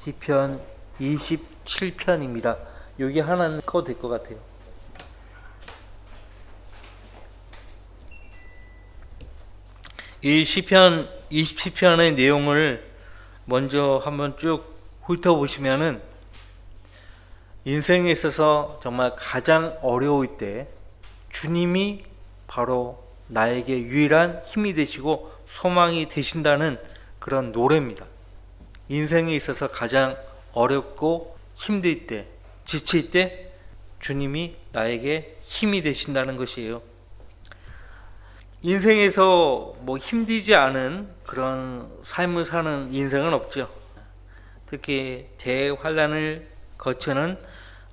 시편 27편입니다. 여기 하나 꺼도 될 것 같아요. 이 시편 27편의 내용을 먼저 한번 쭉 훑어보시면은 인생에 있어서 정말 가장 어려울 때 주님이 바로 나에게 유일한 힘이 되시고 소망이 되신다는 그런 노래입니다. 인생에 있어서 가장 어렵고 힘들 때, 지칠 때 주님이 나에게 힘이 되신다는 것이에요. 인생에서 힘들지 않은 그런 삶을 사는 인생은 없죠. 특히 대환란을 거치는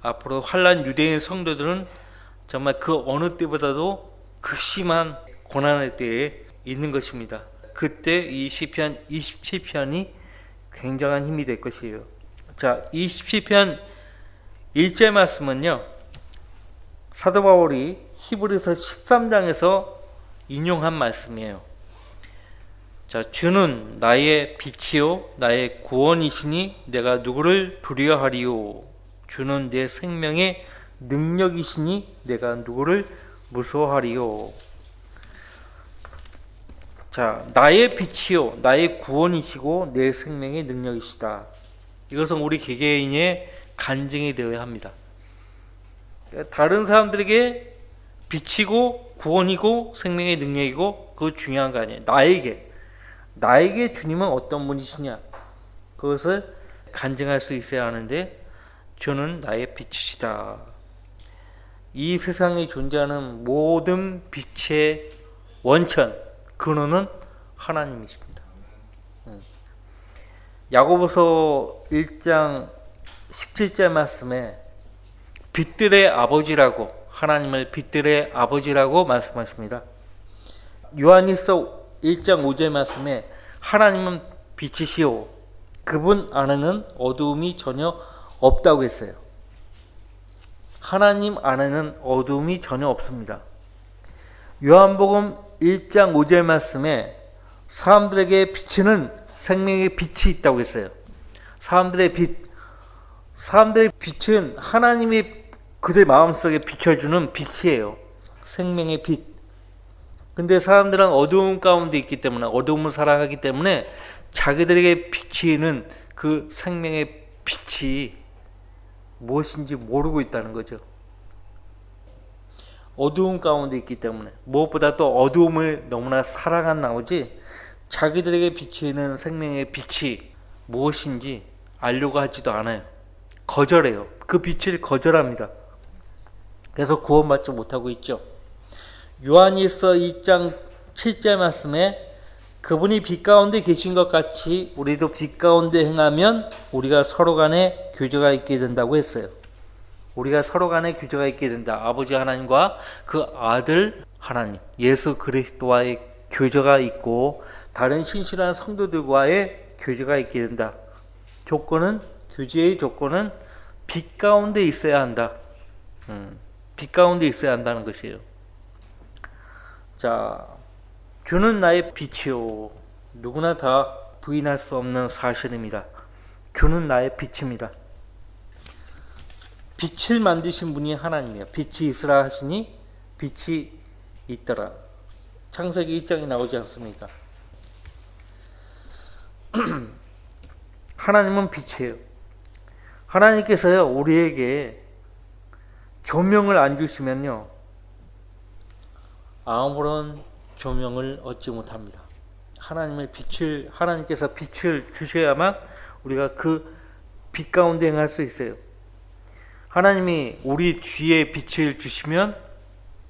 앞으로 환란 유대인 성도들은 정말 그 어느 때보다도 극심한 고난의 때에 있는 것입니다. 그때 이 시편 27편이 굉장한 힘이 될 것이에요. 자, 27편 1절 말씀은요, 사도 바울이 히브리서 13장에서 인용한 말씀이에요. 자, 주는 나의 빛이요 나의 구원이시니 내가 누구를 두려워하리요. 주는 내 생명의 능력이시니 내가 누구를 무서워하리요. 자, 나의 빛이요 나의 구원이시고 내 생명의 능력이시다. 이것은 우리 개개인의 간증이 되어야 합니다. 다른 사람들에게 빛이고 구원이고 생명의 능력이고 그거 중요한 거 아니에요. 나에게 주님은 어떤 분이시냐, 그것을 간증할 수 있어야 하는데, 주는 나의 빛이시다. 이 세상에 존재하는 모든 빛의 원천, 근원은 하나님이십니다. 야고보서 1장 17절 말씀에 빛들의 아버지라고, 하나님을 빛들의 아버지라고 말씀하십니다. 요한일서 1장 5절 말씀에 하나님은 빛이시오 그분 안에는 어두움이 전혀 없다고 했어요. 하나님 안에는 어두움이 전혀 없습니다. 요한복음 1장 5절 말씀에 사람들에게 비치는 생명의 빛이 있다고 했어요. 사람들의 빛은 하나님이 그들 마음속에 비춰주는 빛이에요. 생명의 빛. 근데 사람들은 어두움 가운데 있기 때문에, 어두움을 살아가기 때문에 자기들에게 비치는 그 생명의 빛이 무엇인지 모르고 있다는 거죠. 어두움 가운데 있기 때문에, 무엇보다 또 어두움을 너무나 사랑한 나머지 자기들에게 비치는 생명의 빛이 무엇인지 알려고 하지도 않아요. 거절해요. 그 빛을 거절합니다. 그래서 구원받지 못하고 있죠. 요한일서 2장 7절 말씀에 그분이 빛 가운데 계신 것 같이 우리도 빛 가운데 행하면 우리가 서로 간에 교제가 있게 된다고 했어요. 우리가 서로 간에 교제가 있게 된다. 아버지 하나님과 그 아들 하나님 예수 그리스도와의 교제가 있고 다른 신실한 성도들과의 교제가 있게 된다. 교제의 조건은 빛 가운데 있어야 한다. 빛 가운데 있어야 한다는 것이에요. 자, 주는 나의 빛이요. 누구나 다 부인할 수 없는 사실입니다. 주는 나의 빛입니다. 빛을 만드신 분이 하나님이에요. 빛이 있으라 하시니 빛이 있더라. 창세기 1장에 나오지 않습니까? 하나님은 빛이에요. 하나님께서요, 우리에게 조명을 안 주시면요, 아무런 조명을 얻지 못합니다. 하나님께서 빛을 주셔야만 우리가 그 빛 가운데 행할 수 있어요. 하나님이 우리 뒤에 빛을 주시면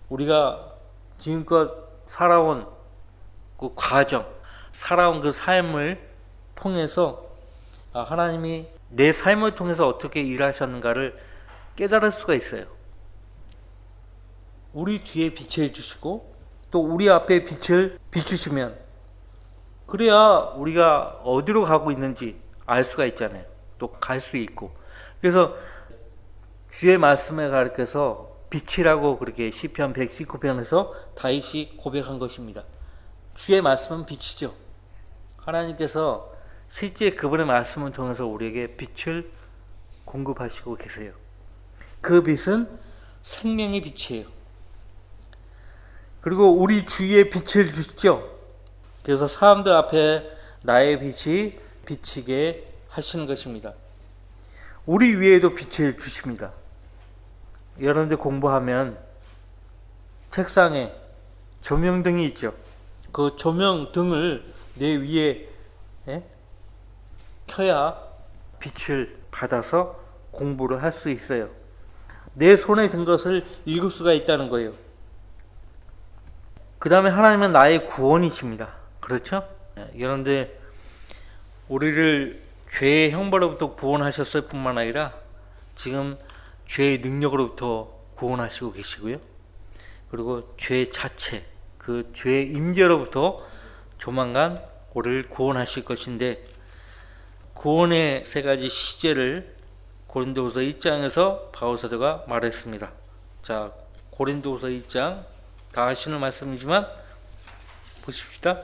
우리가 지금껏 살아온 그 과정, 살아온 그 삶을 통해서 하나님이 내 삶을 통해서 어떻게 일하셨는가를 깨달을 수가 있어요. 우리 뒤에 빛을 주시고 또 우리 앞에 빛을 비추시면 그래야 우리가 어디로 가고 있는지 알 수가 있잖아요. 또 갈 수 있고. 그래서 주의 말씀에 가르쳐서 빛이라고 그렇게 시편 119편에서 다윗이 고백한 것입니다. 주의 말씀은 빛이죠. 하나님께서 실제 그분의 말씀을 통해서 우리에게 빛을 공급하시고 계세요. 그 빛은 생명의 빛이에요. 그리고 우리 주위에 빛을 주시죠. 그래서 사람들 앞에 나의 빛이 비치게 하시는 것입니다. 우리 위에도 빛을 주십니다. 여러분들 공부하면 책상에 조명등이 있죠. 그 조명등을 내 위에 켜야 빛을 받아서 공부를 할 수 있어요. 내 손에 든 것을 읽을 수가 있다는 거예요. 그 다음에 하나님은 나의 구원이십니다. 그렇죠? 여러분들 우리를 죄의 형벌로부터 구원하셨을 뿐만 아니라 지금 죄의 능력으로부터 구원하시고 계시고요. 그리고 죄 자체, 그 죄의 임재로부터 조만간 우리를 구원하실 것인데, 구원의 세 가지 시제를 고린도후서 1장에서 바울 사도가 말했습니다. 자, 고린도후서 1장 다 아시는 말씀이지만 보십시다.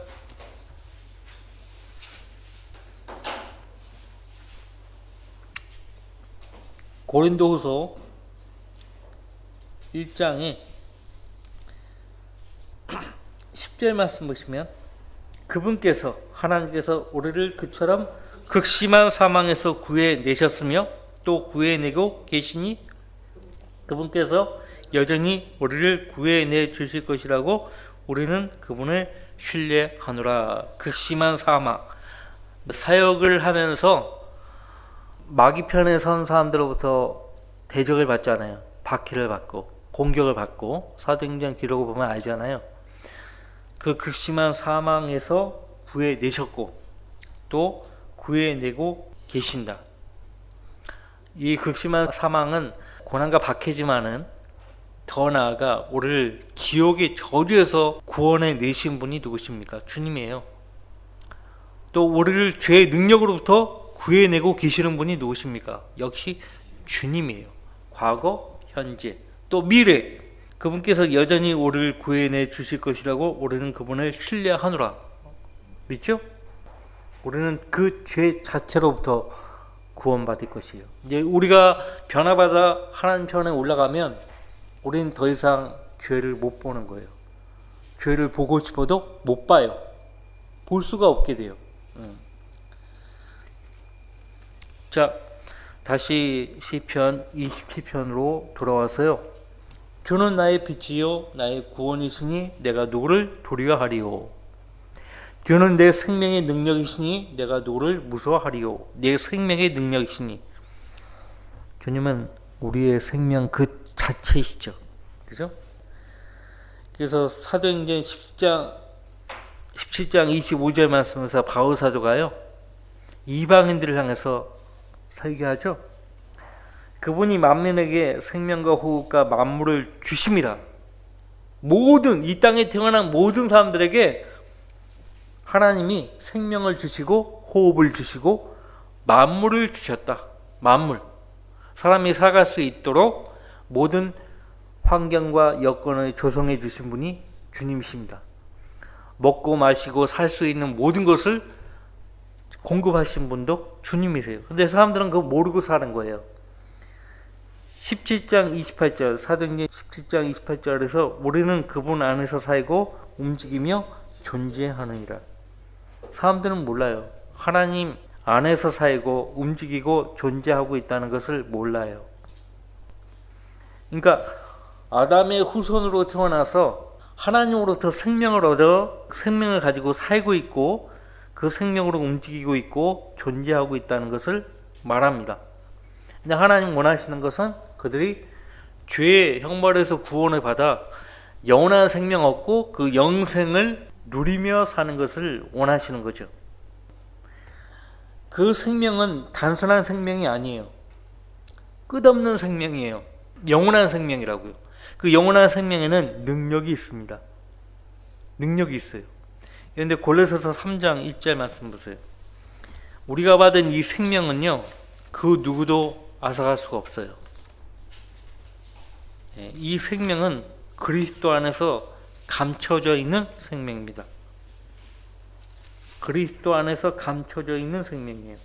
고린도후서 1장에 10절 말씀 보시면, 그분께서 하나님께서 우리를 그처럼 극심한 사망에서 구해내셨으며 또 구해내고 계시니 그분께서 여전히 우리를 구해내 주실 것이라고 우리는 그분을 신뢰하노라. 극심한 사망, 사역을 하면서 마귀편에 선 사람들로부터 대적을 받잖아요. 박해를 받고 공격을 받고, 사도행전 기록을 보면 알잖아요. 그 극심한 사망에서 구해내셨고 또 구해내고 계신다. 이 극심한 사망은 고난과 박해지만은 더 나아가 우리를 지옥의 저주에서 구원해 내신 분이 누구십니까? 주님이에요. 또 우리를 죄의 능력으로부터 구해내고 계시는 분이 누구십니까? 역시 주님이에요. 과거, 현재, 또 미래, 그분께서 여전히 우리를 구해내 주실 것이라고 우리는 그분을 신뢰하노라. 믿죠? 우리는 그 죄 자체로부터 구원받을 것이에요. 이제 우리가 변화받아 하나님 편에 올라가면 우리는 더 이상 죄를 못 보는 거예요. 죄를 보고 싶어도 못 봐요. 볼 수가 없게 돼요. 자, 다시 시편 27편으로 돌아와서요. 주는 나의 빛이요 나의 구원이시니 내가 누구를 두려워하리요. 주는 내 생명의 능력이시니 내가 누구를 무서워하리요. 내 생명의 능력이시니, 주님은 우리의 생명 그 자체이시죠. 그죠? 그래서 사도행전 17장 25절 말씀에서 바울 사도가요, 이방인들을 향해서 설교하죠. 그분이 만민에게 생명과 호흡과 만물을 주심이라. 모든 이 땅에 태어난 모든 사람들에게 하나님이 생명을 주시고 호흡을 주시고 만물을 주셨다. 만물, 사람이 살아갈 수 있도록 모든 환경과 여건을 조성해 주신 분이 주님이십니다. 먹고 마시고 살 수 있는 모든 것을 공급하신 분도 주님이세요. 근데 사람들은 그거 모르고 사는 거예요. 17장 28절, 사도행전 17장 28절에서 우리는 그분 안에서 살고 움직이며 존재하느니라. 사람들은 몰라요. 하나님 안에서 살고 움직이고 존재하고 있다는 것을 몰라요. 그러니까 아담의 후손으로 태어나서 하나님으로부터 생명을 얻어 생명을 가지고 살고 있고 그 생명으로 움직이고 있고 존재하고 있다는 것을 말합니다. 근데 하나님 원하시는 것은 그들이 죄의 형벌에서 구원을 받아 영원한 생명 얻고 그 영생을 누리며 사는 것을 원하시는 거죠. 그 생명은 단순한 생명이 아니에요. 끝없는 생명이에요. 영원한 생명이라고요. 그 영원한 생명에는 능력이 있습니다. 능력이 있어요. 그런데 골로새서 3장 1절 말씀 보세요. 우리가 받은 이 생명은요, 그 누구도 앗아갈 수가 없어요. 이 생명은 그리스도 안에서 감춰져 있는 생명입니다. 그리스도 안에서 감춰져 있는 생명이에요.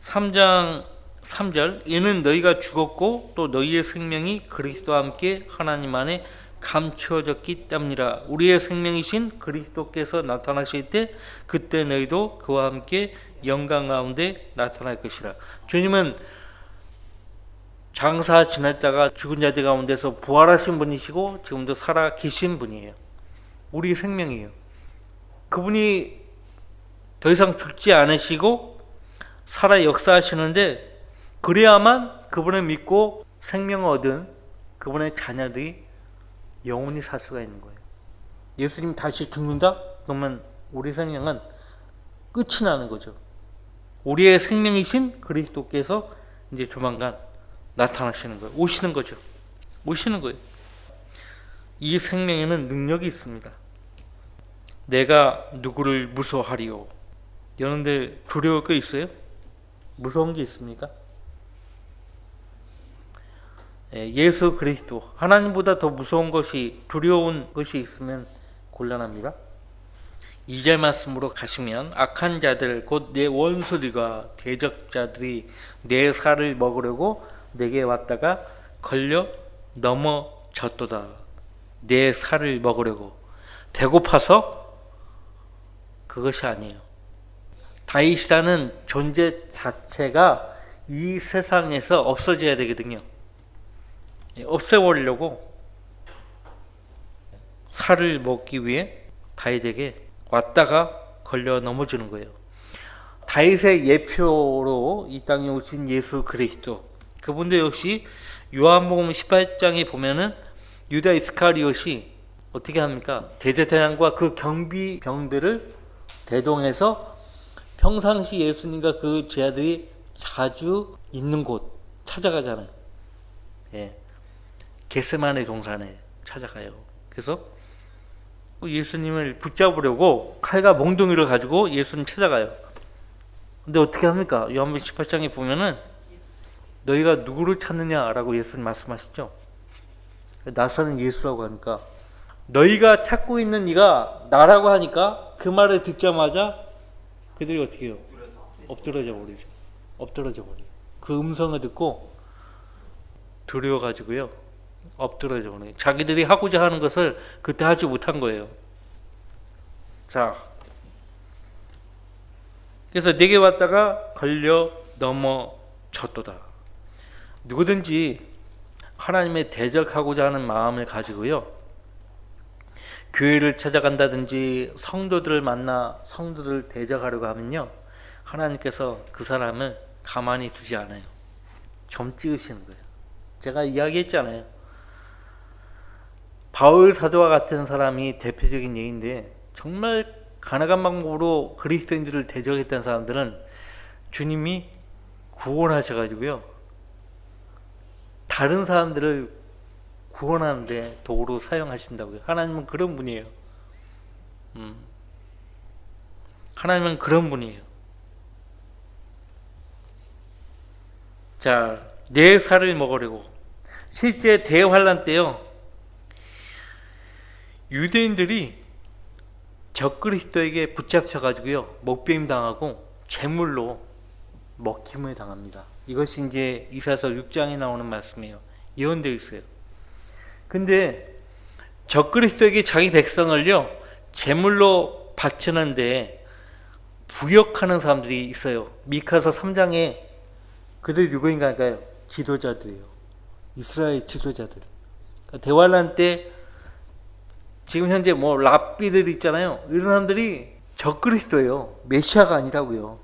3장 3절, 이는 너희가 죽었고 또 너희의 생명이 그리스도와 함께 하나님 안에 감추어졌기 때문이라. 우리의 생명이신 그리스도께서 나타나실 때 그때 너희도 그와 함께 영광 가운데 나타날 것이라. 주님은 장사 지냈다가 죽은 자들 가운데서 부활하신 분이시고 지금도 살아 계신 분이에요. 우리 생명이에요. 그분이 더 이상 죽지 않으시고 살아 역사하시는데, 그래야만 그분을 믿고 생명을 얻은 그분의 자녀들이 영원히 살 수가 있는 거예요. 예수님 다시 죽는다? 그러면 우리 생명은 끝이 나는 거죠. 우리의 생명이신 그리스도께서 이제 조만간 나타나시는 거예요. 오시는 거죠. 오시는 거예요. 이 생명에는 능력이 있습니다. 내가 누구를 무서워하리요? 여러분들 두려울 거 있어요? 무서운 게 있습니까? 예수 그리스도, 하나님보다 더 무서운 것이, 두려운 것이 있으면 곤란합니다. 2절 말씀으로 가시면, 악한 자들 곧 내 원수들과 대적자들이 내 살을 먹으려고 내게 왔다가 걸려 넘어졌도다. 내 살을 먹으려고. 배고파서? 그것이 아니에요. 다윗이라는 존재 자체가 이 세상에서 없어져야 되거든요. 없애버리려고 살을 먹기 위해 다윗에게 왔다가 걸려 넘어지는 거예요. 다윗의 예표로 이 땅에 오신 예수 그리스도, 그분도 역시 요한복음 18장에 보면은 유다 이스카리ot이 어떻게 합니까? 대제사장과 그 경비병들을 대동해서 평상시 예수님과 그 제자들이 자주 있는 곳 찾아가잖아요. 겟세마네 동산에 찾아가요. 그래서 예수님을 붙잡으려고 칼과 몽둥이를 가지고 예수님 찾아가요. 근데 어떻게 합니까? 요한복음 18장에 보면은 너희가 누구를 찾느냐라고 예수님 말씀하시죠. 나서는 예수라고 하니까, 너희가 찾고 있는 이가 나라고 하니까 그 말을 듣자마자 그들이 어떻게 해요? 엎드러져 버리죠. 엎드러져 버려요. 그 음성을 듣고 두려워가지고요, 엎드러져 버려요. 자기들이 하고자 하는 것을 그때 하지 못한 거예요. 자, 그래서 내게 왔다가 걸려 넘어졌도다. 누구든지 하나님의 대적하고자 하는 마음을 가지고요, 교회를 찾아간다든지 성도들을 만나 성도들을 대적하려고 하면요, 하나님께서 그 사람을 가만히 두지 않아요. 점 찍으시는 거예요. 제가 이야기했잖아요. 바울 사도와 같은 사람이 대표적인 예인데, 정말 가나간 방법으로 그리스도인들을 대적했던 사람들은 주님이 구원하셔가지고요, 다른 사람들을 구원하는데 도구로 사용하신다고요. 하나님은 그런 분이에요. 하나님은 그런 분이에요. 자, 내 살을 먹으려고. 실제 대환란 때요, 유대인들이 적그리스도에게 붙잡혀가지고요, 목배임 당하고 제물로 먹힘을 당합니다. 이것이 이제 이사야서 6장에 나오는 말씀이에요. 예언되어 있어요. 근데 적그리스도에게 자기 백성을요, 제물로 바치는데 부역하는 사람들이 있어요. 미카서 3장에 그들이 누구인가요? 지도자들이에요. 이스라엘 지도자들. 대환란 때 지금 현재 랍비들 있잖아요. 이런 사람들이 적그리스도예요. 메시아가 아니라고요.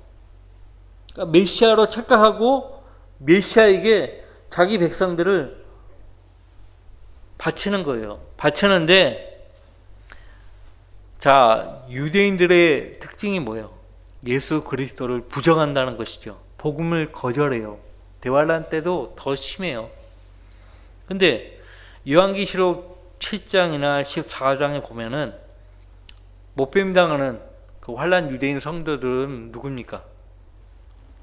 그러니까 메시아로 착각하고 메시아에게 자기 백성들을 바치는 거예요. 바치는데, 자, 유대인들의 특징이 뭐예요? 예수 그리스도를 부정한다는 것이죠. 복음을 거절해요. 대환란 때도 더 심해요. 근데 요한계시록 7장이나 14장에 보면은 목배임 당하는 그 환란 유대인 성도들은 누굽니까?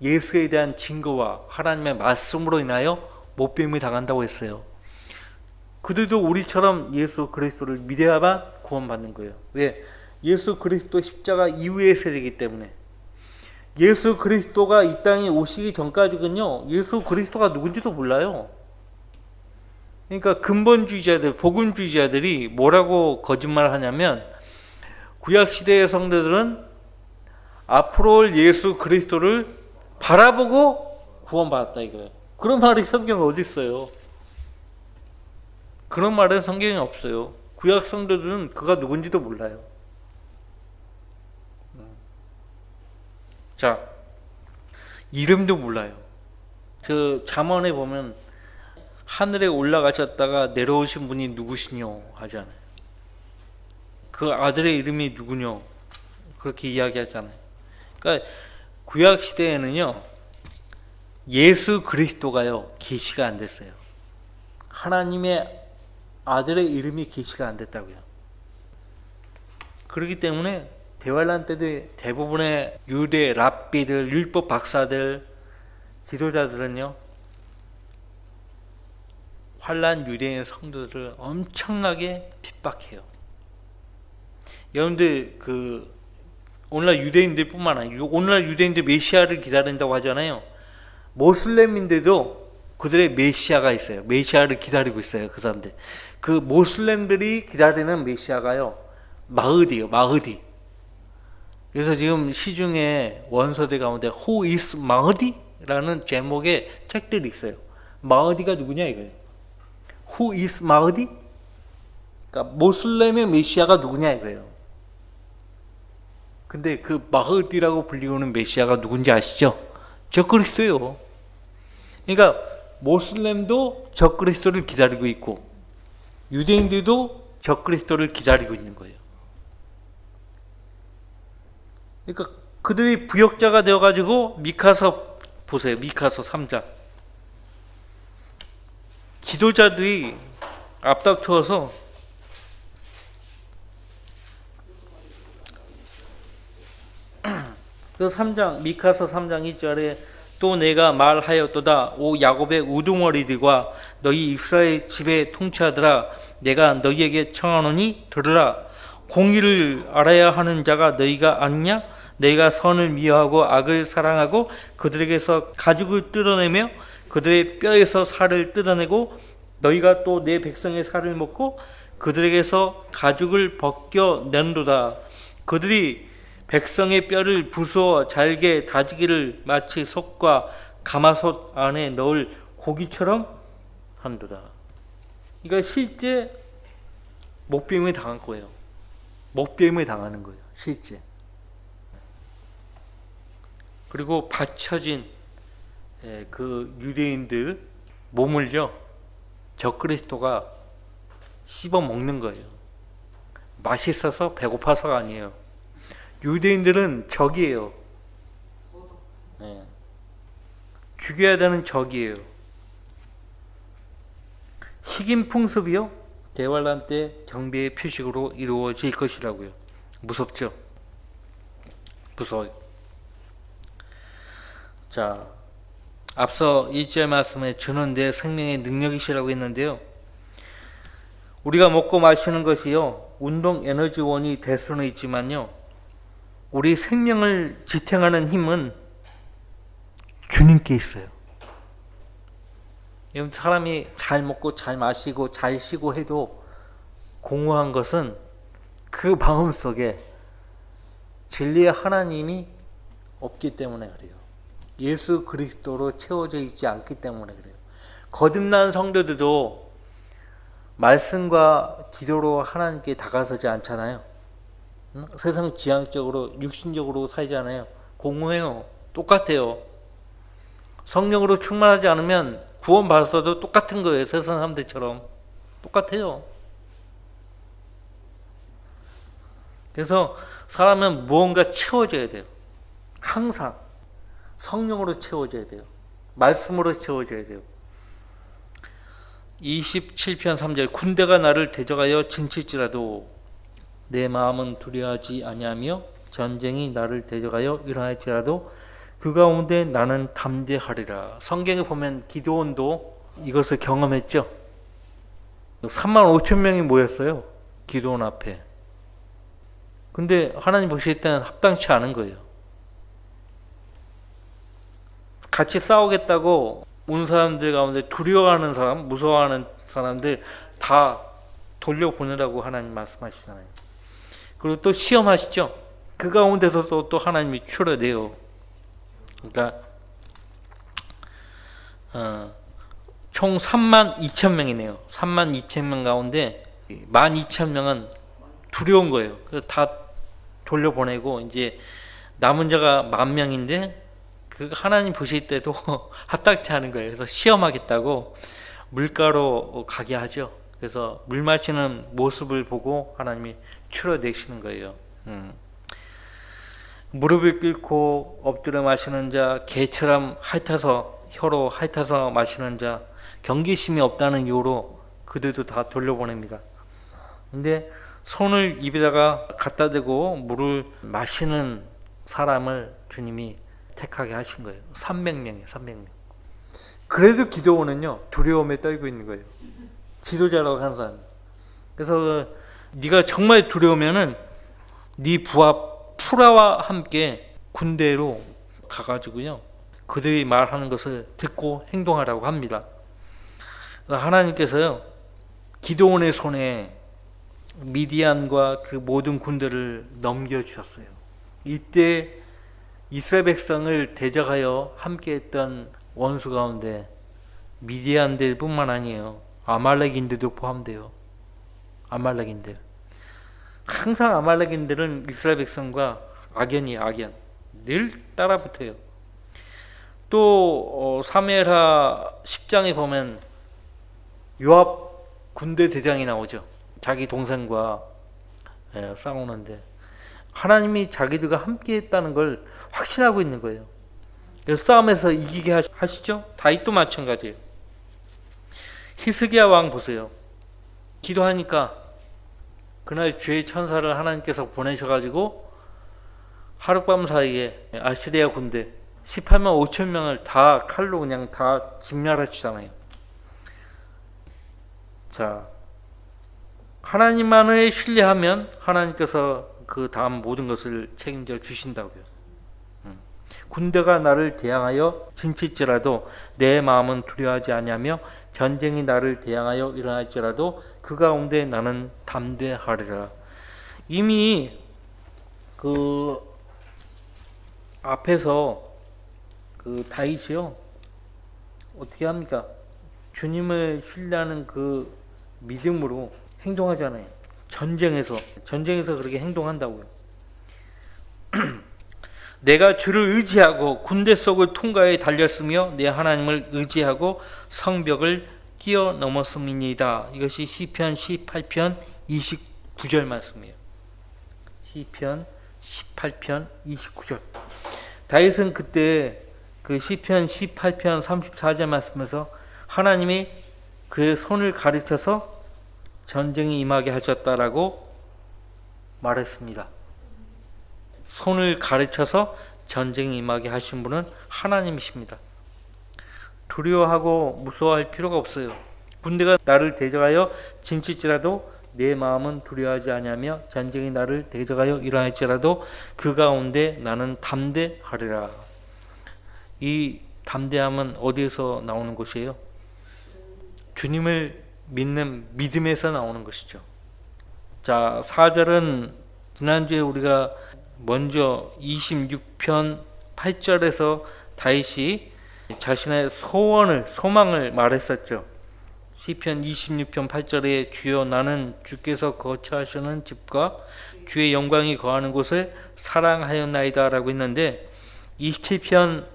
예수에 대한 증거와 하나님의 말씀으로 인하여 못뱀이 당한다고 했어요. 그들도 우리처럼 예수 그리스도를 믿어야만 구원받는 거예요. 왜? 예수 그리스도 십자가 이후의 세대이기 때문에 예수 그리스도가 이 땅에 오시기 전까지는요, 예수 그리스도가 누군지도 몰라요. 그러니까 근본주의자들, 복음주의자들이 뭐라고 거짓말을 하냐면 구약시대의 성도들은 앞으로 올 예수 그리스도를 바라보고 구원받았다 이거예요. 그런 말이 성경에 어디 있어요? 그런 말은 성경에 없어요. 구약 성도들은 그가 누군지도 몰라요. 자, 이름도 몰라요. 저 잠언에 보면 하늘에 올라가셨다가 내려오신 분이 누구시뇨 하잖아요. 그 아들의 이름이 누구뇨 그렇게 이야기하잖아요. 그러니까 구약 시대에는요, 예수 그리스도가요 계시가 안 됐어요. 하나님의 아들의 이름이 계시가 안 됐다고요. 그렇기 때문에 대환란 때도 대부분의 유대 랍비들, 율법 박사들, 지도자들은요, 환란 유대인 성도들을 엄청나게 핍박해요. 여러분들 오늘날 유대인들뿐만 아니라 오늘날 유대인들 메시아를 기다린다고 하잖아요. 모슬렘인데도 그들의 메시아가 있어요. 메시아를 기다리고 있어요. 그 사람들. 그 모슬렘들이 기다리는 메시아가요, 마흐디예요. 마흐디. 그래서 지금 시중에 원서대 가운데 Who is Mahdi? 라는 제목의 책들이 있어요. 마흐디가 누구냐 이거예요. Who is Mahdi? 그러니까 모슬렘의 메시아가 누구냐 이거예요. 근데 그 마흐디라고 불리우는 메시아가 누군지 아시죠? 적그리스도예요. 그러니까 모슬렘도 적그리스도를 기다리고 있고 유대인들도 적그리스도를 기다리고 있는 거예요. 그러니까 그들이 부역자가 되어가지고 미카서 보세요. 미카서 3장. 지도자들이 앞다투어서 그 3장 미카서 3장 1절에 또 내가 말하였도다 오 야곱의 우두머리들과 너희 이스라엘 집의 통치하더라 내가 너희에게 청하노니 들으라 공의를 알아야 하는 자가 너희가 아니냐 너희가 선을 미워하고 악을 사랑하고 그들에게서 가죽을 뜯어내며 그들의 뼈에서 살을 뜯어내고 너희가 또 내 백성의 살을 먹고 그들에게서 가죽을 벗겨낸도다. 그들이 백성의 뼈를 부수어 잘게 다지기를 마치 속과 가마솥 안에 넣을 고기처럼 한도다. 그러니까 실제 목배임을 당한 거예요. 목배임을 당하는 거예요. 실제. 그리고 받쳐진 그 유대인들 몸을요 적그리스도가 씹어 먹는 거예요. 맛있어서 배고파서가 아니에요. 유대인들은 적이에요. 네. 죽여야 되는 적이에요. 식인 풍습이요 대환란 때 경배의 표식으로 이루어질 것이라고요. 무섭죠? 무서워요. 자, 앞서 1절 말씀에 주는 내 생명의 능력이시라고 했는데요. 우리가 먹고 마시는 것이요 운동 에너지원이 될 수는 있지만요 우리 생명을 지탱하는 힘은 주님께 있어요. 사람이 잘 먹고 잘 마시고 잘 쉬고 해도 공허한 것은 그 마음속에 진리의 하나님이 없기 때문에 그래요. 예수 그리스도로 채워져 있지 않기 때문에 그래요. 거듭난 성도들도 말씀과 기도로 하나님께 다가서지 않잖아요. 세상 지향적으로 육신적으로 살지 않아요. 공허해요. 똑같아요. 성령으로 충만하지 않으면 구원 받았어도 똑같은 거예요. 세상 사람들처럼 똑같아요. 그래서 사람은 무언가 채워져야 돼요. 항상 성령으로 채워져야 돼요. 말씀으로 채워져야 돼요. 27편 3절 군대가 나를 대적하여 진칠지라도 내 마음은 두려워하지 아니하며 전쟁이 나를 대적하여 일어날지라도 그 가운데 나는 담대하리라. 성경에 보면 기드온도 이것을 경험했죠. 3만 5천 명이 모였어요. 기드온 앞에. 근데 하나님 보실 때는 합당치 않은 거예요. 같이 싸우겠다고 온 사람들 가운데 두려워하는 사람, 무서워하는 사람들 다 돌려보내라고 하나님 말씀하시잖아요. 그리고 또 시험하시죠. 그 가운데서도 또 하나님이 추려내요. 그러니까 총 32,000명이네요. 32,000명 가운데 12,000명은 두려운 거예요. 그래서 다 돌려보내고 이제 남은 자가 10,000명인데 그 하나님 보실 때도 합당치 않은 거예요. 그래서 시험하겠다고 물가로 가게 하죠. 그래서 물 마시는 모습을 보고 하나님이 추려내시는 거예요. 무릎을 꿇고 엎드려 마시는 자, 개처럼 핥아서 혀로 핥아서 마시는 자, 경계심이 없다는 이유로 그들도 다 돌려보냅니다. 근데 손을 입에다가 갖다 대고 물을 마시는 사람을 주님이 택하게 하신 거예요. 300명이에요. 300명. 그래도 기도원은요 두려움에 떨고 있는 거예요. 지도자라고 하는 사람. 그래서 네가 정말 두려우면은 네 부하 푸라와 함께 군대로 가가지고요 그들이 말하는 것을 듣고 행동하라고 합니다. 하나님께서요 기도원의 손에 미디안과 그 모든 군대를 넘겨주셨어요. 이때 이스라엘 백성을 대적하여 함께했던 원수 가운데 미디안들뿐만 아니에요. 아말렉인들도 포함돼요. 아말렉인들. 항상 아말렉인들은 이스라엘 백성과 악연. 늘 따라붙어요. 또 사무엘하 10장에 보면 요압 군대 대장이 나오죠. 자기 동생과 싸우는데 하나님이 자기들과 함께 했다는 걸 확신하고 있는 거예요. 그래서 싸움에서 이기게 하시죠. 다윗도 마찬가지예요. 히스기야 왕 보세요. 기도하니까 그날 주의 천사를 하나님께서 보내셔가지고 하룻밤 사이에 아시리아 군대 18만 5천 명을 다 칼로 그냥 다 진멸하시잖아요. 자, 하나님만을 신뢰하면 하나님께서 그 다음 모든 것을 책임져 주신다고요. 군대가 나를 대항하여 진칠지라도 내 마음은 두려워하지 아니하며 전쟁이 나를 대항하여 일어날지라도 그 가운데 나는 담대하리라. 이미 그 앞에서 그 다윗이요 어떻게 합니까? 주님을 신뢰하는 그 믿음으로 행동하잖아요. 전쟁에서 그렇게 행동한다고요. 내가 주를 의지하고 군대 속을 통과해 달렸으며 내 하나님을 의지하고 성벽을 뛰어넘었음이니이다. 이것이 시편 18편 29절 말씀이에요. 시편 18편 29절. 다윗은 그때 그 시편 18편 34절 말씀에서 하나님이 그의 손을 가르쳐서 전쟁이 임하게 하셨다라고 말했습니다. 손을 가르쳐서 전쟁이 임하게 하신 분은 하나님이십니다. 두려워하고 무서워할 필요가 없어요. 군대가 나를 대적하여 진칠지라도 내 마음은 두려워하지 아니하며 전쟁이 나를 대적하여 일어날지라도 그 가운데 나는 담대하리라. 이 담대함은 어디에서 나오는 것이에요? 주님을 믿는 믿음에서 나오는 것이죠. 자, 4절은 지난주에 우리가 먼저 26편 8절에서 다윗이 자신의 소망을 말했었죠. 시편 26편 8절에 주여 나는 주께서 거처하시는 집과 주의 영광이 거하는 곳을 사랑하였나이다 라고 했는데 27편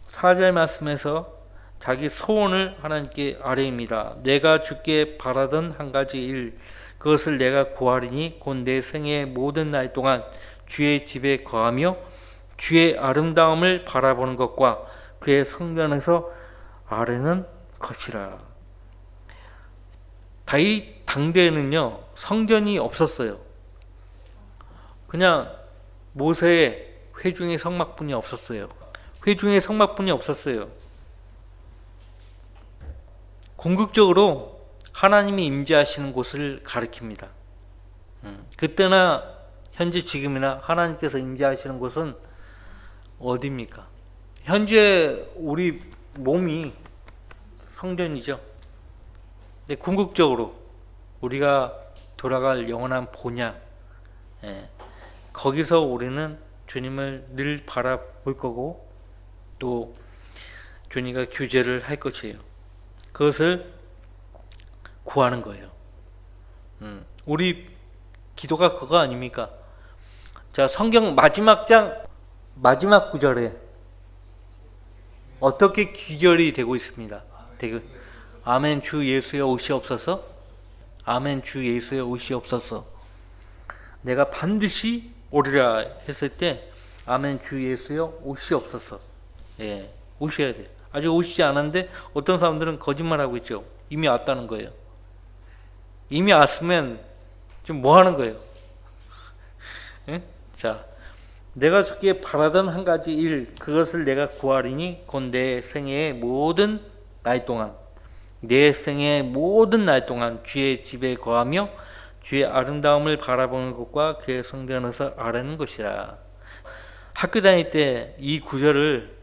4절 말씀에서 자기 소원을 하나님께 아뢰입니다. 내가 주께 바라던 한 가지 일 그것을 내가 구하리니 곧 내 생의 모든 날 동안 주의 집에 거하며 주의 아름다움을 바라보는 것과 그의 성전에서 아뢰는 것이라. 다윗 당대에는요 성전이 없었어요. 그냥 모세의 회중의 성막뿐이 없었어요. 회중의 성막뿐이 없었어요. 궁극적으로 하나님이 임재하시는 곳을 가리킵니다. 그때나 현재 지금이나 하나님께서 임재하시는 곳은 어디입니까? 현재 우리 몸이 성전이죠. 근데 궁극적으로 우리가 돌아갈 영원한 본향, 거기서 우리는 주님을 늘 바라볼 거고 또 주님과 교제를 할 것이에요. 그것을 구하는 거예요. 우리 기도가 그거 아닙니까? 자, 성경 마지막 장 마지막 구절에 어떻게 귀결이 되고 있습니다. 아멘 주 예수여 오시옵소서. 아멘 주 예수여 오시옵소서. 내가 반드시 오리라 했을 때 아멘 주 예수여 오시옵소서. 예, 오셔야 돼요. 아직 오시지 않았는데 어떤 사람들은 거짓말하고 있죠. 이미 왔다는 거예요. 이미 왔으면 지금 뭐 하는 거예요? 예? 자, 내가 주께 바라던 한 가지 일, 그것을 내가 구하리니 곧 내 생애의 모든 날 동안, 내 생애의 모든 날 동안 주의 집에 거하며 주의 아름다움을 바라보는 것과 그의 성전에서 아뢰는 것이라. 학교 다닐 때 이 구절을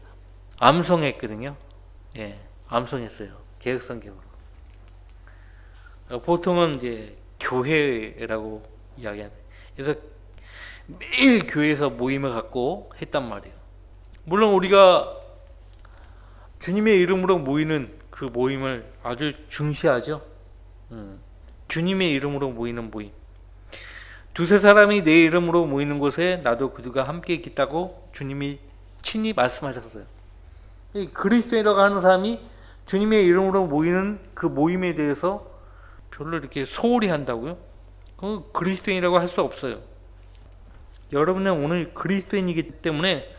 암송했거든요. 예, 암송했어요. 개혁성경으로. 보통은 이제 교회라고 이야기하는데, 그래서 매일 교회에서 모임을 갖고 했단 말이에요. 물론 우리가 주님의 이름으로 모이는 그 모임을 아주 중시하죠. 주님의 이름으로 모이는 모임. 두세 사람이 내 이름으로 모이는 곳에 나도 그들과 함께 있겠다고 주님이 친히 말씀하셨어요. 그리스도인이라고 하는 사람이 주님의 이름으로 모이는 그 모임에 대해서 별로 이렇게 소홀히 한다고요? 그 그리스도인이라고 할 수 없어요. 여러분은 오늘 그리스도인이기 때문에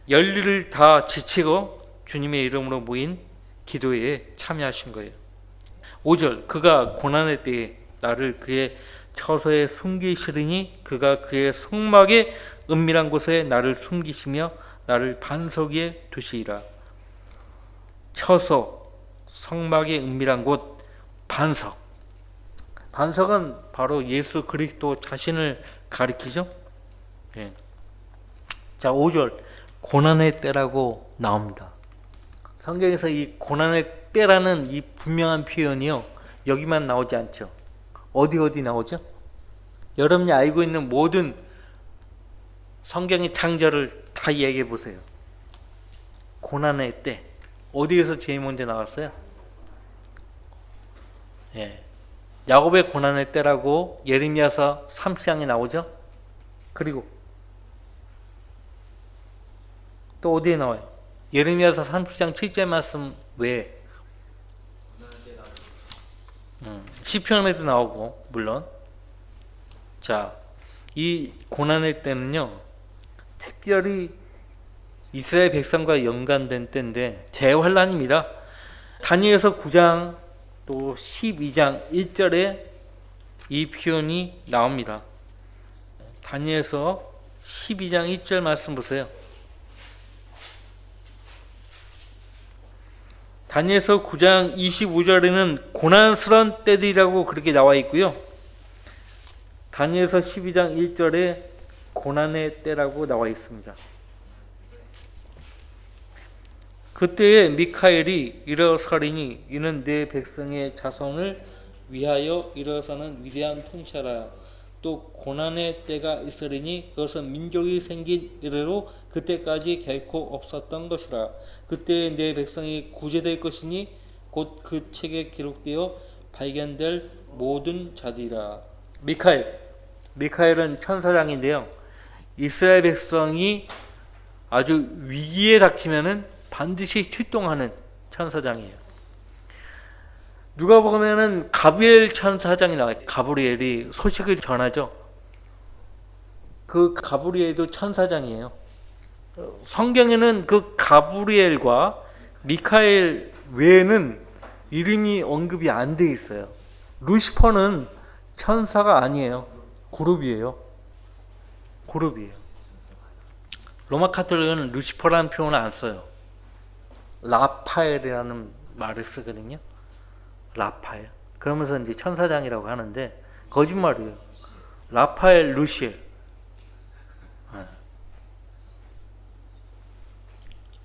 열일을 다 지치고 주님의 이름으로 모인 기도에 참여하신 거예요. 5절, 그가 고난의 때에 나를 그의 처소에 숨기시리니 그가 그의 성막의 은밀한 곳에 나를 숨기시며 나를 반석 위에 두시리라. 처소, 성막의 은밀한 곳, 반석. 반석은 바로 예수 그리스도 자신을 가리키죠. 예. 자, 5절, 고난의 때라고 나옵니다. 성경에서 이 고난의 때라는 이 분명한 표현이요, 여기만 나오지 않죠. 어디 나오죠? 여러분이 알고 있는 모든 성경의 장절을 다 이야기해 보세요. 고난의 때 어디에서 제일 먼저 나왔어요? 예, 야곱의 고난의 때라고 예레미야서 30장에 나오죠. 그리고 또 어디에 나와요? 예레미야서 30장 7절 말씀 외에 시편에도 나오고, 물론. 자, 이 고난의 때는요, 특별히 이스라엘 백성과 연관된 때인데 대환란입니다. 다니엘서 9장 또 12장 1절에 이 표현이 나옵니다. 다니엘서 12장 1절 말씀 보세요. 다니엘서 9장 25절에는 고난스러운 때들이라고 그렇게 나와 있고요. 다니엘서 12장 1절에 고난의 때라고 나와 있습니다. 그때에 미카엘이 일어서리니 이는 내 백성의 자손을 위하여 일어서는 위대한 통치하라. 또 고난의 때가 있으리니 그것은 민족이 생긴 이래로 그때까지 결코 없었던 것이라. 그때 내 백성이 구제될 것이니 곧 그 책에 기록되어 발견될 모든 자들이라. 미카엘은 천사장인데요, 이스라엘 백성이 아주 위기에 닥치면은 반드시 출동하는 천사장이에요. 누가 보면은 가브리엘 천사장이 나와요. 가브리엘이 소식을 전하죠. 그 가브리엘도 천사장이에요. 성경에는 그 가브리엘과 미카엘 외에는 이름이 언급이 안 돼 있어요. 루시퍼는 천사가 아니에요. 그룹이에요. 로마 카톨릭은 루시퍼라는 표현을 안 써요. 라파엘이라는 말을 쓰거든요. 라파엘. 그러면서 이제 천사장이라고 하는데 거짓말이에요. 라파엘, 루시엘.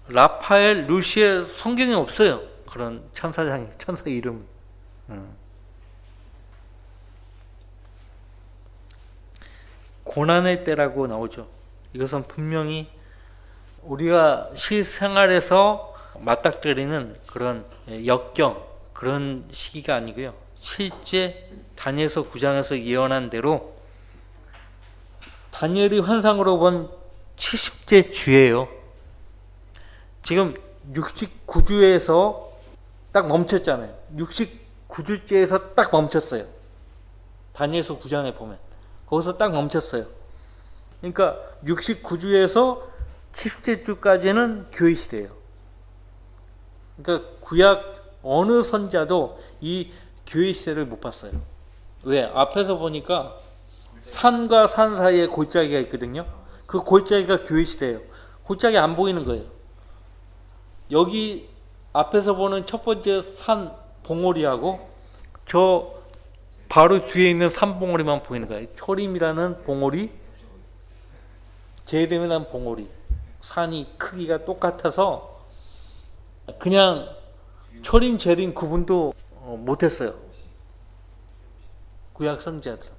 라파엘, 루시엘 성경에 없어요. 그런 천사 이름. 고난의 때라고 나오죠. 이것은 분명히 우리가 실생활에서 맞닥뜨리는 그런 역경, 그런 시기가 아니고요. 실제 다니엘서 9장에서 예언한 대로 다니엘이 환상으로 본 70째 주예요. 지금 69주에서 딱 멈췄잖아요. 69주째에서 딱 멈췄어요. 다니엘서 9장에 보면 거기서 딱 멈췄어요. 그러니까 69주에서 70째 주까지는 교회 시대예요. 그러니까 구약 어느 선자도 이 교회 시대를 못 봤어요. 왜? 앞에서 보니까 산과 산 사이에 골짜기가 있거든요. 그 골짜기가 교회 시대예요. 골짜기 안 보이는 거예요. 여기 앞에서 보는 첫 번째 산 봉우리하고 저 바로 뒤에 있는 산 봉우리만 보이는 거예요. 초림이라는 봉우리, 제림이라는 봉우리. 산이 크기가 똑같아서 그냥 초림, 제림 구분도 못했어요. 구약 선지자들.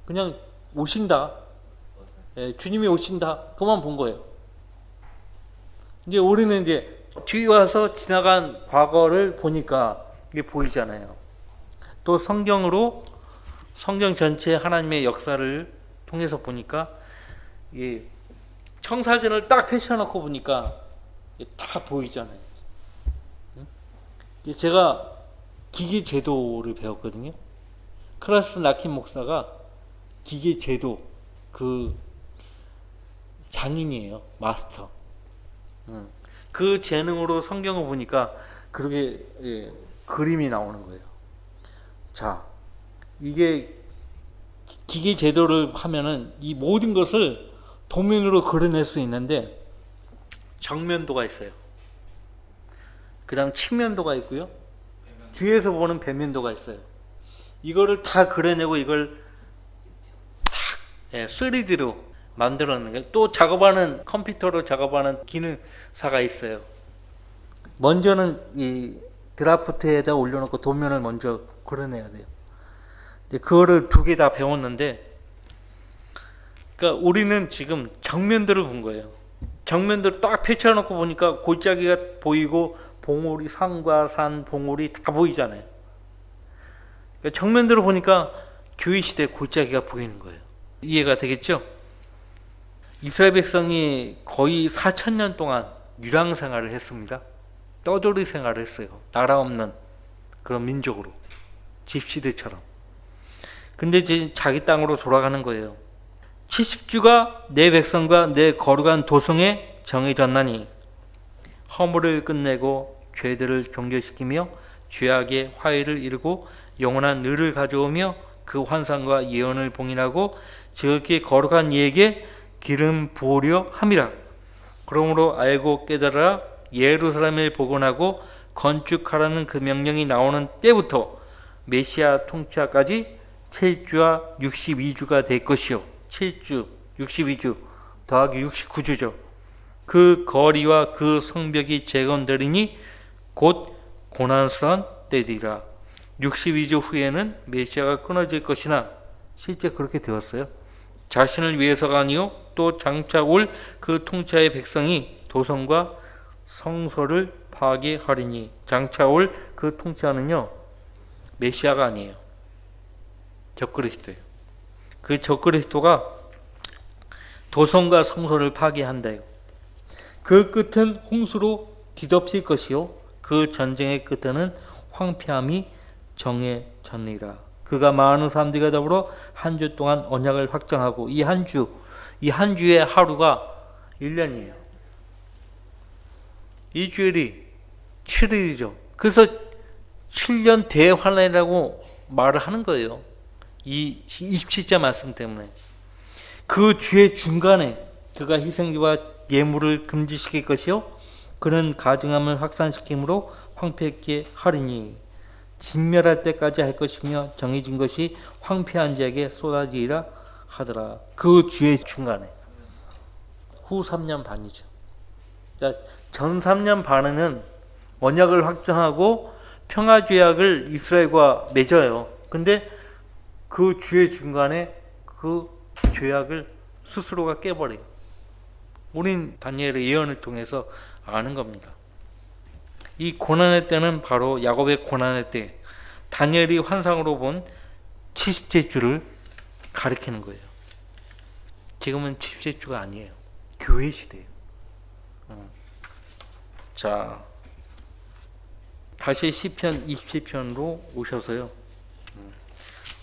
그냥 오신다. 주님이 오신다. 그만 본 거예요. 이제 우리는 이제 뒤에 와서 지나간 과거를 보니까 이게 보이잖아요. 또 성경으로 성경 전체 하나님의 역사를 통해서 보니까 이 청사진을 딱 펼쳐놓고 보니까 다 보이잖아요. 제가 기계 제도를 배웠거든요. 크라스 나킨 목사가 기계 제도 그 장인이에요. 마스터. 그 재능으로 성경을 보니까 그렇게 그림이 나오는 거예요. 자, 이게 기계 제도를 하면은 이 모든 것을 도면으로 그려낼 수 있는데 정면도가 있어요. 그 다음 측면도가 있고요. 뒤에서 보는 배면도가 있어요. 이거를 다 그려내고 이걸 탁 3D로 만들어내는 거예요. 또 작업하는 컴퓨터로 작업하는 기능사가 있어요. 먼저는 이 드라프트에다 올려놓고 도면을 먼저 그려내야 돼요. 그거를 2개 다 배웠는데, 그러니까 우리는 지금 정면들을 본 거예요. 정면들을 딱 펼쳐놓고 보니까 골짜기가 보이고 봉우리, 산과 산, 봉우리 다 보이잖아요. 그러니까 정면들을 보니까 교회 시대 골짜기가 보이는 거예요. 이해가 되겠죠? 이스라엘 백성이 거의 4,000년 동안 유랑 생활을 했습니다. 떠돌이 생활을 했어요. 나라 없는 그런 민족으로. 집시대처럼. 근데 이제 자기 땅으로 돌아가는 거예요. 70주가 내 백성과 내 거룩한 도성에 정해졌나니 허물을 끝내고 죄들을 종결시키며 죄악의 화해를 이루고 영원한 의를 가져오며 그 환상과 예언을 봉인하고 지극히 거룩한 이에게 기름 부으려 함이라. 그러므로 알고 깨달아 예루살렘을 복원하고 건축하라는 그 명령이 나오는 때부터 메시아 통치하까지 7주와 62주가 될 것이요. 7주, 62주 더하기 69주죠. 그 거리와 그 성벽이 재건되리니 곧 고난스러운 때이라. 62주 후에는 메시아가 끊어질 것이나 실제 그렇게 되었어요. 자신을 위해서가 아니요 또 장차 올 그 통치의 백성이 도성과 성소를 파괴하리니. 장차 올 그 통치하는요 메시아가 아니에요. 적그리스도예요. 그 적그리스도가 도성과 성소를 파괴한다요. 그 끝은 홍수로 뒤덮일 것이요 그 전쟁의 끝에는 황폐함이 정해졌느니라. 그가 많은 사람들과 더불어 한 주 동안 언약을 확정하고 이 한 주의 하루가 1년이에요. 일주일이 7일이죠. 그래서 7년 대환란이라고 말을 하는 거예요. 이 27자 말씀 때문에. 그 주의 중간에 그가 희생기와 예물을 금지시킬 것이요 그는 가증함을 확산시킴으로 황폐케 하리니. 진멸할 때까지 할 것이며 정해진 것이 황폐한 자에게 쏟아지리라 하더라. 그 주의 중간에 후 3년 반이죠. 전 3년 반은 언약을 확정하고 평화주약을 이스라엘과 맺어요. 근데 그 주의 중간에 그 죄악을 스스로가 깨버려요. 우린 다니엘의 예언을 통해서 아는 겁니다. 이 고난의 때는 바로 야곱의 고난의 때, 다니엘이 환상으로 본 70째 주를 가리키는 거예요. 지금은 70째 주가 아니에요. 교회 시대예요. 자, 다시 시편 27편으로 오셔서요.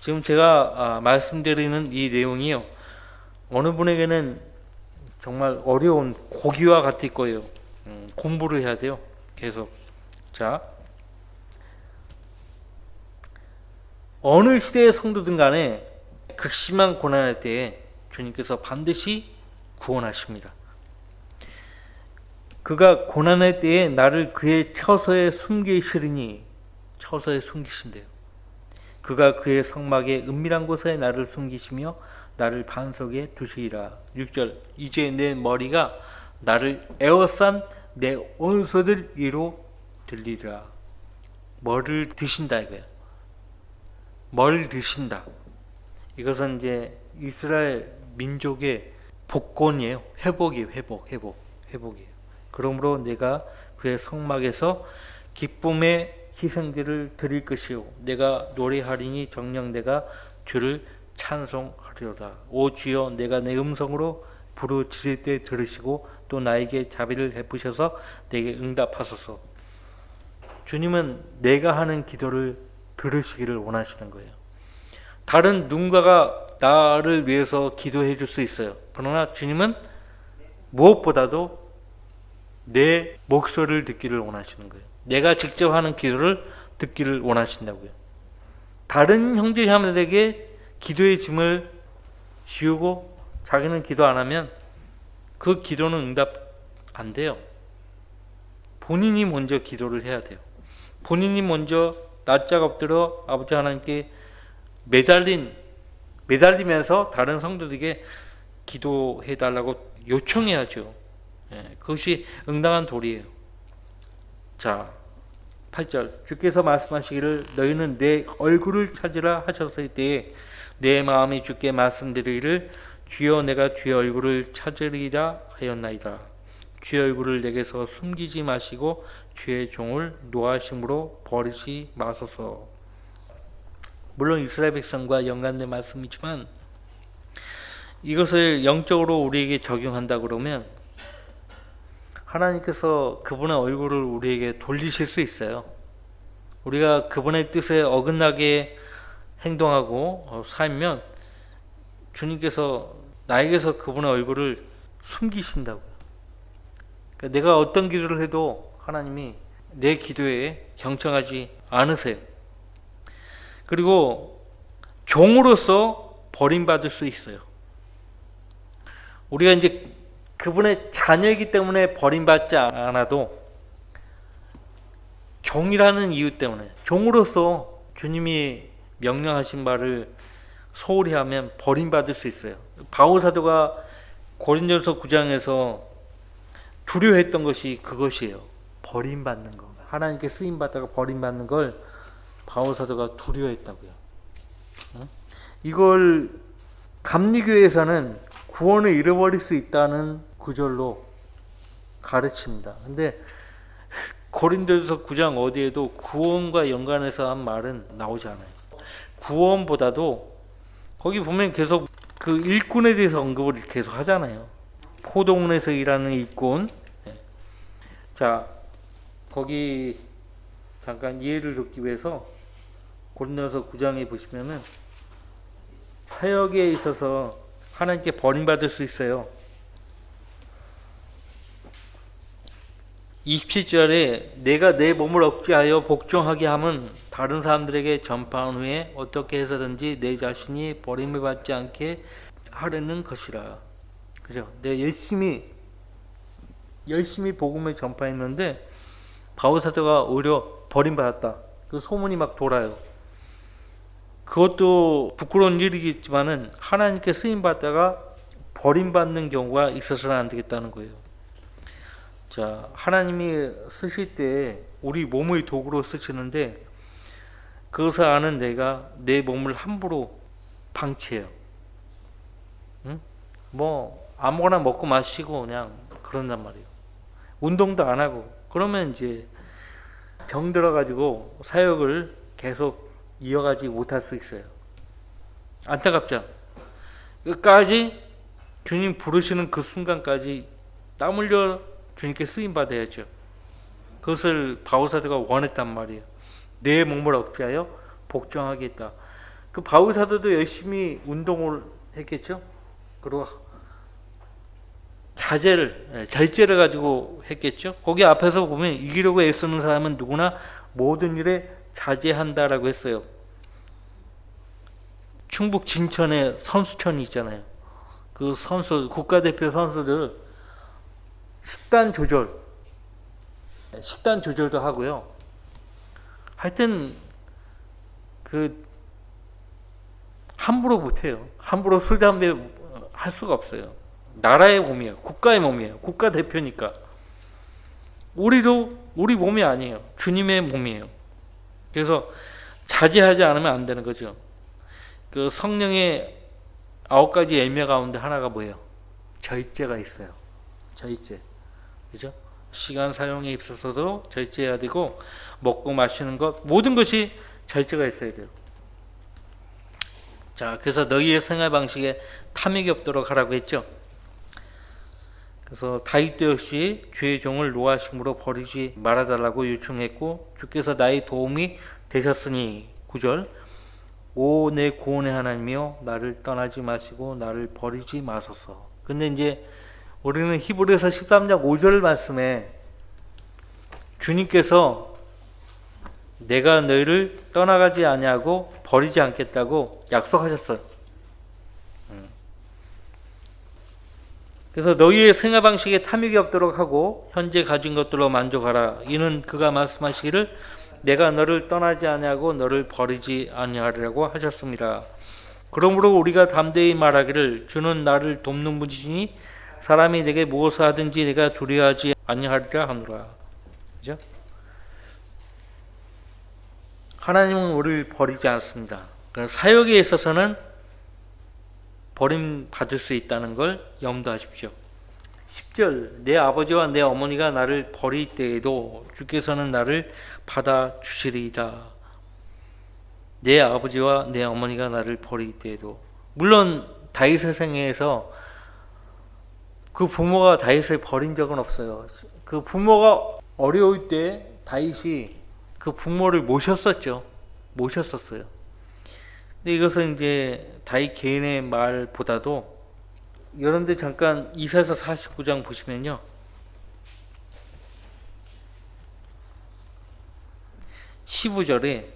지금 제가 말씀드리는 이 내용이요, 어느 분에게는 정말 어려운 고기와 같을 거예요. 공부를 해야 돼요. 계속. 자, 어느 시대의 성도든 간에 극심한 고난할 때에 주님께서 반드시 구원하십니다. 그가 고난할 때에 나를 그의 처소에 숨기시리니, 처소에 숨기신대요. 그가 그의 성막의 은밀한 곳에 나를 숨기시며 나를 반석에 두시리라. 6절, 이제 내 머리가 나를 에워싼 내 원수들 위로 들리리라. 뭐를 드신다 이거야. 뭘 드신다. 이것은 이제 이스라엘 민족의 복권이에요. 회복이에요. 회복이에요. 그러므로 내가 그의 성막에서 기쁨의 희생들을 드릴 것이요 내가 노래하리니 정녕 내가 주를 찬송하리로다. 오 주여, 내가 내 음성으로 부르짖을 때 들으시고 또 나에게 자비를 베푸셔서 내게 응답하소서. 주님은 내가 하는 기도를 들으시기를 원하시는 거예요. 다른 누군가가 나를 위해서 기도해 줄 수 있어요. 그러나 주님은 무엇보다도 내 목소리를 듣기를 원하시는 거예요. 내가 직접 하는 기도를 듣기를 원하신다고요. 다른 형제자매들에게 기도의 짐을 지우고 자기는 기도 안 하면 그 기도는 응답 안 돼요. 본인이 먼저 기도를 해야 돼요. 본인이 먼저 낯짝 엎드려 아버지 하나님께 매달리면서 다른 성도들에게 기도해 달라고 요청해야죠. 그것이 응당한 도리예요. 자, 8절, 주께서 말씀하시기를 너희는 내 얼굴을 찾으라 하셨을 때에 내 마음이 주께 말씀드리기를 주여 내가 주의 얼굴을 찾으리라 하였나이다. 주의 얼굴을 내게서 숨기지 마시고 주의 종을 노하심으로 버리지 마소서. 물론 이스라엘 백성과 연관된 말씀이지만 이것을 영적으로 우리에게 적용한다 그러면 하나님께서 그분의 얼굴을 우리에게 돌리실 수 있어요. 우리가 그분의 뜻에 어긋나게 행동하고 살면 주님께서 나에게서 그분의 얼굴을 숨기신다고요. 그러니까 내가 어떤 기도를 해도 하나님이 내 기도에 경청하지 않으세요. 그리고 종으로서 버림받을 수 있어요. 우리가 이제 그분의 자녀이기 때문에 버림받지 않아도 종이라는 이유 때문에, 종으로서 주님이 명령하신 바를 소홀히 하면 버림받을 수 있어요. 바울 사도가 고린도서 9장에서 두려워했던 것이 그것이에요. 버림받는 거. 하나님께 쓰임받다가 버림받는 걸 바울 사도가 두려워했다고요. 이걸 감리교에서는 구원을 잃어버릴 수 있다는 구절로 가르칩니다. 근데 고린도서 9장 어디에도 구원과 연관해서 한 말은 나오지 않아요. 구원보다도 거기 보면 계속 그 일꾼에 대해서 언급을 계속 하잖아요. 포도원에서 일하는 일꾼. 자, 거기 잠깐 이해를 돕기 위해서 고린도서 9장에 보시면은 사역에 있어서 하나님께 버림받을 수 있어요. 27절에 내가 내 몸을 억제하여 복종하게 함은 다른 사람들에게 전파한 후에 어떻게 해서든지 내 자신이 버림을 받지 않게 하려는 것이라. 그죠? 내가 열심히 복음을 전파했는데 바울 사도가 오히려 버림받았다. 그 소문이 막 돌아요. 그것도 부끄러운 일이겠지만은 하나님께 쓰임 받다가 버림받는 경우가 있어서는 안 되겠다는 거예요. 자, 하나님이 쓰실 때 우리 몸의 도구로 쓰시는데 그것을 아는 내가 내 몸을 함부로 방치해요. 응? 뭐 아무거나 먹고 마시고 그냥 그런단 말이에요. 운동도 안 하고 그러면 이제 병 들어가지고 사역을 계속 이어가지 못할 수 있어요. 안타깝죠? 끝까지 주님 부르시는 그 순간까지 땀 흘려 주님께 쓰임 받아야죠. 그것을 바울사도가 원했단 말이에요. 내 몸을 억제하여 복종하겠다. 그 바울사도도 열심히 운동을 했겠죠. 그리고 절제를 가지고 했겠죠. 거기 앞에서 보면 이기려고 애쓰는 사람은 누구나 모든 일에 자제한다라고 했어요. 충북 진천에 선수촌이 있잖아요. 그 국가대표 선수들 식단 조절도 하고요. 하여튼 함부로 못해요. 함부로 술 담배 할 수가 없어요. 나라의 몸이에요. 국가의 몸이에요. 국가대표니까. 우리 몸이 아니에요. 주님의 몸이에요. 그래서 자제하지 않으면 안 되는 거죠. 그 성령의 9가지 열매 가운데 하나가 뭐예요? 절제가 있어요. 절제. 그죠? 시간 사용에 있어서도 절제해야 되고, 먹고 마시는 것, 모든 것이 절제가 있어야 돼요. 자, 그래서 너희의 생활 방식에 탐욕이 없도록 하라고 했죠. 그래서 다윗도 역시 주의 종을 노하심으로 버리지 말아달라고 요청했고, 주께서 나의 도움이 되셨으니 9절 오 내 구원의 하나님이여 나를 떠나지 마시고 나를 버리지 마소서. 근데 이제 우리는 히브리서 13장 5절 말씀에 주님께서 내가 너희를 떠나가지 아니하고 버리지 않겠다고 약속하셨어요. 그래서 너희의 생활 방식에 탐욕이 없도록 하고 현재 가진 것들로 만족하라. 이는 그가 말씀하시기를 내가 너를 떠나지 아니하고 너를 버리지 아니하리라고 하셨습니다. 그러므로 우리가 담대히 말하기를 주는 나를 돕는 분이시니 사람이 내게 무엇을 하든지 내가 두려워하지 아니하리라 하노라. 그죠? 하나님은 우리를 버리지 않습니다. 사역에 있어서는 버림받을 수 있다는 걸 염두하십시오. 10절 내 아버지와 내 어머니가 나를 버릴 때에도 주께서는 나를 받아주시리이다. 내 아버지와 내 어머니가 나를 버릴 때에도. 물론 다윗의 생애에서 그 부모가 다윗을 버린 적은 없어요. 그 부모가 어려울 때 다윗이 그 부모를 모셨었어요. 근데 이것은 이제 다윗 개인의 말보다도 여러분들 잠깐 이사야서 49장 보시면요. 15절에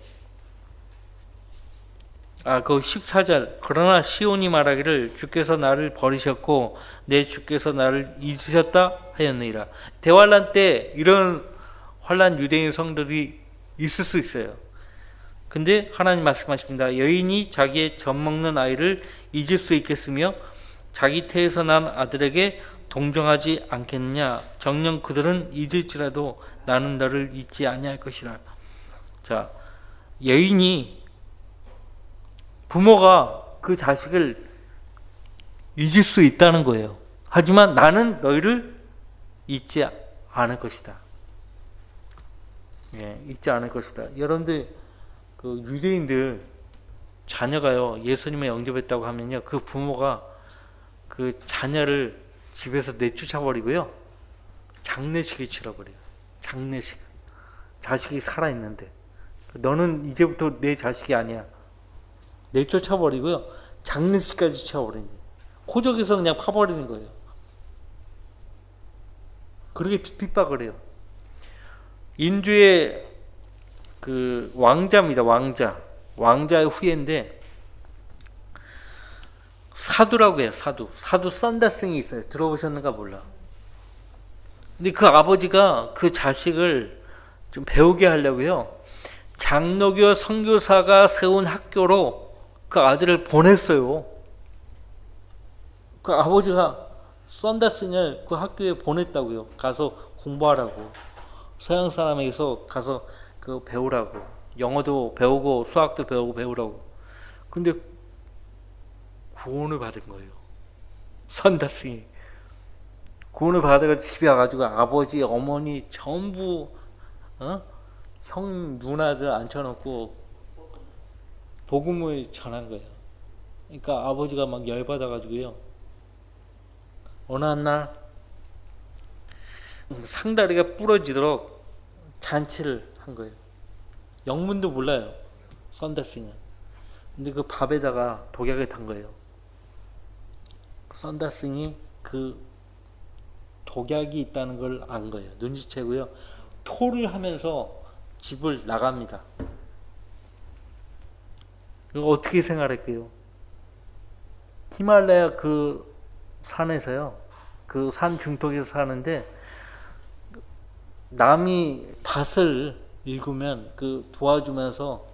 그 14절 그러나 시온이 말하기를 주께서 나를 버리셨고 내 주께서 나를 잊으셨다 하였느니라. 대환란 때 이런 환란 유대인 성들이 있을 수 있어요. 근데 하나님 말씀하십니다. 여인이 자기의 젖먹는 아이를 잊을 수 있겠으며 자기 태에서 난 아들에게 동정하지 않겠느냐. 정녕 그들은 잊을지라도 나는 너를 잊지 아니할 것이라. 자, 여인이 부모가 그 자식을 잊을 수 있다는 거예요. 하지만 나는 너희를 잊지 않을 것이다. 잊지 않을 것이다. 여러분들 그 유대인들 자녀가요 예수님을 영접했다고 하면요 그 부모가 그 자녀를 집에서 내쫓아 버리고요 장례식을 치러버려요. 장례식. 자식이 살아있는데 너는 이제부터 내 자식이 아니야. 내쫓아 버리고요 장례식까지 치러버리는 거예요. 호적에서 그냥 파버리는 거예요. 그렇게 핍박을 해요. 인도의 그 왕자입니다. 왕자의 후예인데 사두라고 해요. 사두 썬다스이 있어요. 들어보셨는가 몰라. 근데 그 아버지가 그 자식을 좀 배우게 하려고요 장로교 선교사가 세운 학교로 그 아들을 보냈어요. 그 아버지가 썬다스를 그 학교에 보냈다고요. 가서 공부하라고. 서양 사람에게서 가서 그 배우라고. 영어도 배우고 수학도 배우고 배우라고. 근데 구원을 받은 거예요. 선다스이 구원을 받아가 집에 와가지고 아버지, 어머니 전부 형, 누나들 앉혀놓고 복음을 전한 거예요. 그러니까 아버지가 막 열받아가지고요. 어느 한날 상다리가 부러지도록 잔치를 한 거예요. 영문도 몰라요. 썬다스는. 근데 그 밥에다가 독약을 탄 거예요. 썬다스이 그 독약이 있다는 걸 안 거예요. 눈치채고요. 토를 하면서 집을 나갑니다. 어떻게 생활할게요? 히말라야 그 산에서요. 그 산 중턱에서 사는데 남이 밭을 읽으면 그 도와주면서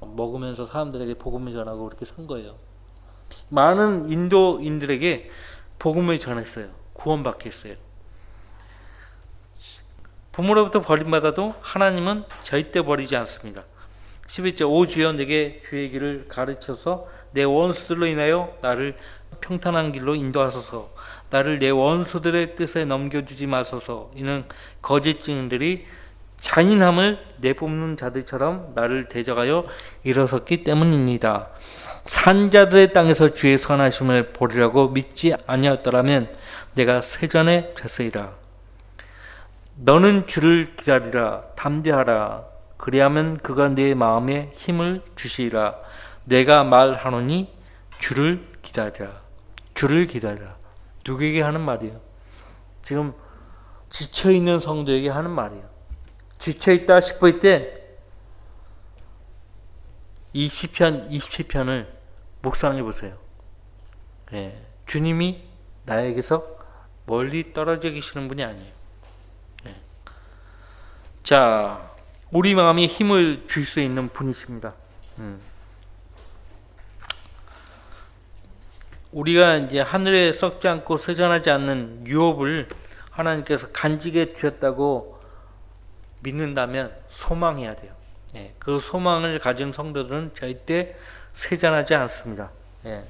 먹으면서 사람들에게 복음을 전하고 그렇게 산 거예요. 많은 인도인들에게 복음을 전했어요. 구원받게 했어요. 부모로부터 버림받아도 하나님은 절대 버리지 않습니다. 11절 오 주여 내게 주의 길을 가르쳐서 내 원수들로 인하여 나를 평탄한 길로 인도하소서. 나를 내 원수들의 뜻에 넘겨주지 마소서. 이는 거짓 증인들이 잔인함을 내뿜는 자들처럼 나를 대적하여 일어섰기 때문입니다. 산자들의 땅에서 주의 선하심을 보리라고 믿지 아니었더라면 내가 세전에 졌으리라. 너는 주를 기다리라. 담대하라. 그리하면 그가 네 마음에 힘을 주시리라. 내가 말하노니 주를 기다리라. 주를 기다리라. 누구에게 하는 말이에요? 지금 지쳐있는 성도에게 하는 말이에요. 지쳐있다 싶을 때 이 시편 27편을 묵상해 보세요. 예, 주님이 나에게서 멀리 떨어져 계시는 분이 아니에요. 예. 자, 우리 마음에 힘을 줄 수 있는 분이십니다. 우리가 이제 하늘에 썩지 않고 세전하지 않는 유업을 하나님께서 간직해 주셨다고 믿는다면 소망해야 돼요. 예, 그 소망을 가진 성도들은 절대 세잔하지 않습니다. 예.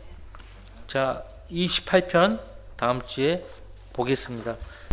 자, 28편 다음 주에 보겠습니다.